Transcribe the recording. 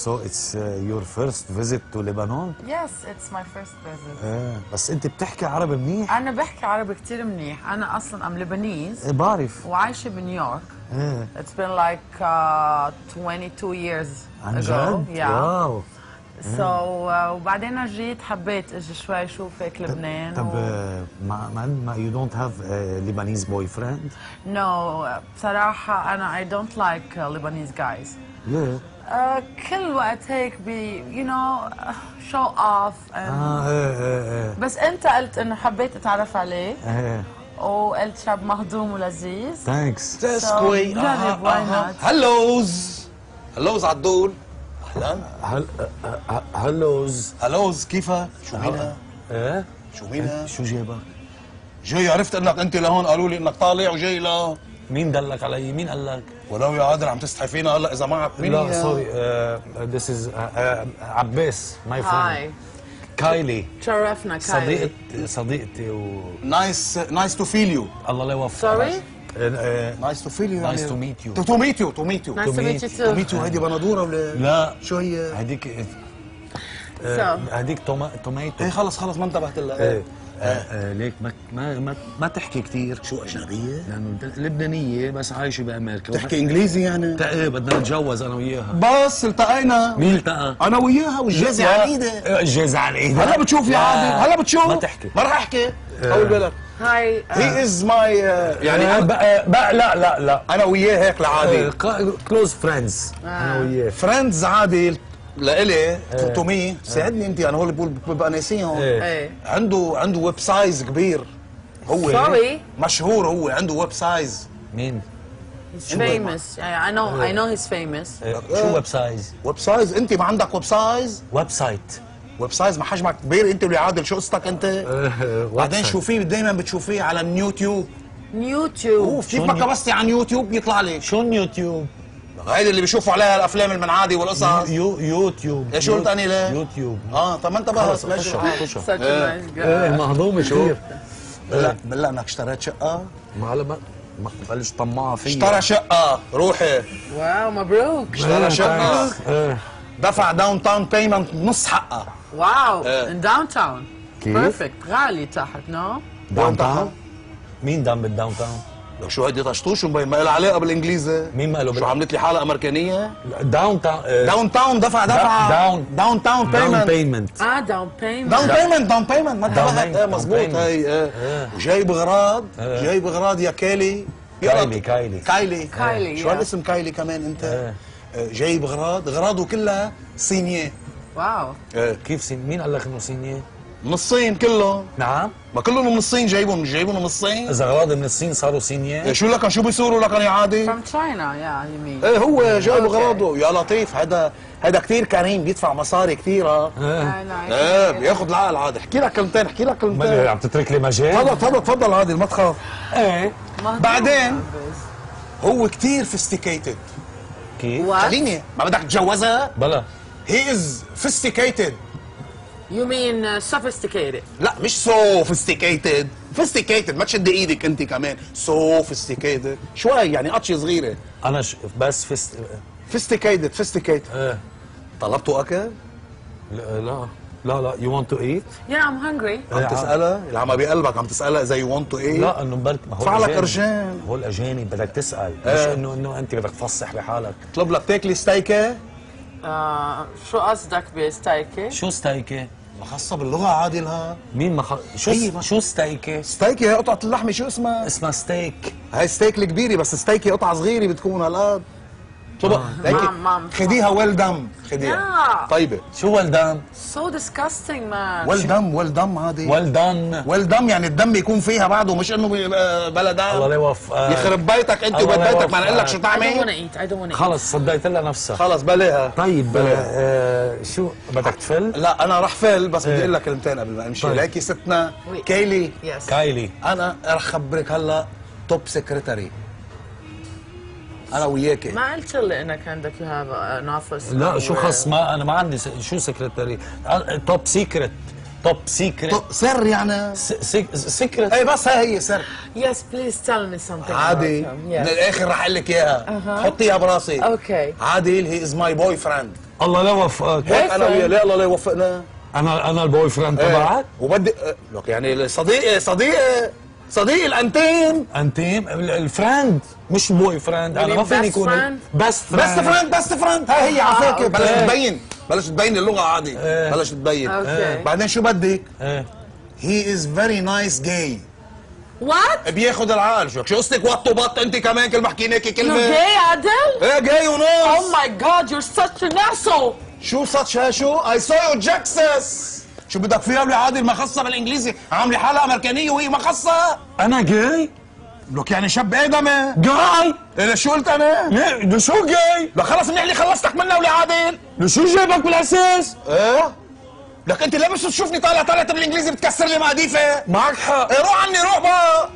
So it's your first visit to Lebanon? Yes, it's my first visit. بس انت بتحكي عربي منيح؟ أنا بحكي عربي كتير منيح، أنا أصلاً أم لبنيز. بعرف. وعايشة بنيويورك. It's been like 22 years عن ago. جد؟ Yeah. واو. So وبعدين جيت حبيت اجي شوي اشوفك لبنان. طب ما you don't have a Lebanese boyfriend? No, بصراحة أنا I don't like Lebanese guys. ليه؟ كل وقت هيك you know show off and بس أنت قلت إنه حبيت أتعرف عليك. وقلت شاب مهضوم ولذيذ. ثانكس. تسكوي. جرب why not. هلوز عدول. اهلا. هلوز كيفك؟ شو مينا؟ شو مينا؟ شو جايبك؟ جاي عرفت انك انت لهون، قالوا لي انك طالع وجاي مين دلك علي؟ مين قال لك؟ ولو يا عادل عم تستحي فينا هلا اذا معك مين؟ لا سوري this is عباس my friend. هاي. كايلي. تشرفنا كايلي. صديقتي نايس تو فيل يو. الله لا يوفقك. Sorry? نايس تو فيل يو. نايس تو ميت يو. تو ميت يو. Nice to meet you too. تو ميت يو. هيدي بندوره ولا لا شو هي؟ هديك So. هديك توميتو. ايه خلص ما انتبهت لها. ليك ما تحكي كثير. شو اجنبيه؟ لانه لبنانيه بس عايشه بامريكا. تحكي انجليزي يعني؟ ايه بدنا نتجوز انا وياها. بس التقينا. مين التقى؟ انا وياها والجازي على ايدي. الجازي على ايدي. هلا بتشوف يا عادل، هلا بتشوف. ما تحكي. ما راح احكي. اول بالك. هاي. هي از ماي يعني بقى لا انا وياه هيك لعادي. كلوز فريندز انا وياه. فريندز عادي لإلي 300. ساعدني انت، انا هول ببقى ناسيهم. ايه. عنده ويب سايز كبير. هو Sorry. مشهور، هو عنده ويب سايز. مين؟ He's famous. I know he's famous. شو ويب سايز؟ ويب سايز؟ انت ما عندك ويب سايز؟ ويب سايت. ويب سايز ما حجمك كبير انت واللي عادل، شو قصتك انت؟ بعدين شوفيه دايما بتشوفيه على اليوتيوب. يوتيوب. كيف ما كبستي عن يوتيوب بيطلع لي؟ شو اليوتيوب؟ هيدي اللي بيشوفوا عليها الافلام المنعادي والقصص. يوتيوب. ايش قلت اني ليه؟ يوتيوب. طب ما انت بس ماشي. Such a nice guy. مهضوم كثير. بالله انك اشتريت شقه؟ ما بلش طماعه فيا. اشترى شقه، روحي. واو مبروك. اشترى شقه. دفع داون تاون بيمنت نص حقها. واو. in downtown. كيف؟ Perfect. غالي تحت نو؟ داون تاون؟ مين دام بالداون تاون؟ لو شو هيدي طشطوش مبين، ما لها علاقه بالانجليزي. مين ما له شو عملت لي حلقه امريكانيه؟ داون تاون. داون تاون دفع داون تاون بيمنت. داون بيمنت. داون بيمنت ما انتبهت. مضبوط. هي وجايب اغراض. جايب اغراض يا كايلي. كايلي. شو هالاسم كايلي كمان انت؟ جايب اغراضه كلها صينيه. واو. كيف مين قال لك انه صينيه؟ من الصين كلهم. نعم. ما كلهم من الصين جايبهم، مش جايبهم من الصين؟ اذا اغراض من الصين صاروا صينيه؟ شو لكن شو بيصوروا لكن يا عادي؟ From China, yeah, you mean. ايه هو جايب اغراضه. يا لطيف، هذا كثير كريم، بيدفع مصاري كثيره. بياخذ العقل عادي. احكي لك كلمتين. عم تترك لي مجال؟ تفضل عادي ما تخاف. ايه. بعدين هو كثير فيستيكيتد. كيف؟ خليني، ما بدك تتجوزها؟ بلا. هي از فيستيكيتد. You mean sophisticated. لا مش sophisticated. فيستيكيتد، ما تشد ايدك انت كمان. sophisticated شوي يعني قطشه صغيره. انا بس فيستيكيتد. طلبتوا اكل؟ لا you want to eat؟ Yeah, I'm hungry. عم تسألها؟ اللي عم بقلبك عم تسألها إذا you want to eat؟ لا انه برك ما هو فعلك قرشين. هو الاجانب بدك تسأل، مش انه انت بدك تفصح لحالك. طلب لك تاكلي ستيكه؟ شو قصدك بستايكي؟ شو ستايكه؟ خاصة باللغة عادلها. مين شو ستيكه؟ ستيكه هي قطعة اللحمة، شو اسمها؟ اسمها ستيك. هاي ستيك الكبيرة، بس ستيكه قطعة صغيرة بتكون هالقد. طبق هيك خديها ويل دم، خديها طيبة. شو ويل دم؟ So disgusting man. ويل دم عادي. ويل دم يعني الدم يكون فيها بعده، مش انه بلا دم. الله لا يوفقك. يخرب بيتك انت وبيت بيتك، ما نقول لك شو I تعمل؟ don't wanna eat. خلص صدقت لها نفسها. خلص بلاها. طيب شو بدك تفل؟ لا انا رح فل، بس بدي اقول لك كلمتين قبل ما امشي. طيب. ليكي ستنا كايلي. كايلي. انا رح اخبرك هلا توب سكرتري انا وياكي. ما قلت لي انك عندك you have an office. لا شو خص، ما انا ما عندي شو سكرتري. توب سيكرت. توب سيكريت. سر يعني سيكريت. اي بس هي سر. Yes, please tell me something. عادل من الاخر رح اقول لك اياها. حطيها براسك. اوكي. عادل هي از ماي بوي فريند. الله لا يوفقك. هيك انا وياه. لا الله لا يوفقنا. انا البوي فريند تبعك. وبدي لك يعني صديقي الانتيم. انتيم الفريند مش بوي فريند. انا ما فيني يكون بست فريند. هاي هي عفاك. بلش تبين اللغه عادي. بلش تبين. بعدين شو بدك؟ هي از فيري نايس جاي. وات؟ بياخذ العقل. شو قصتك وط وبط انت كمان كلمه حكيناكي كلمه؟ جاي عادل؟ ايه جاي ونص. Oh my God, you're such an asshole. شو شو؟ اي سو يو جاكسس. شو بدك فيها يا عادل؟ مخصه بالانجليزي، عامله حالها امريكانيه وهي مخصه. انا جاي؟ لك يعني شاب ادمي جاي؟ ايه شو قلت انا؟ ده شو جاي؟ لا خلص منيح لي خلصتك منها ولا عادل؟ شو جايبك بالاساس؟ ايه؟ لك انت ليه بس تشوفني طالع بالانجليزي بتكسر لي مقاديفه؟ معك حق. ايه روح عني روح بقى.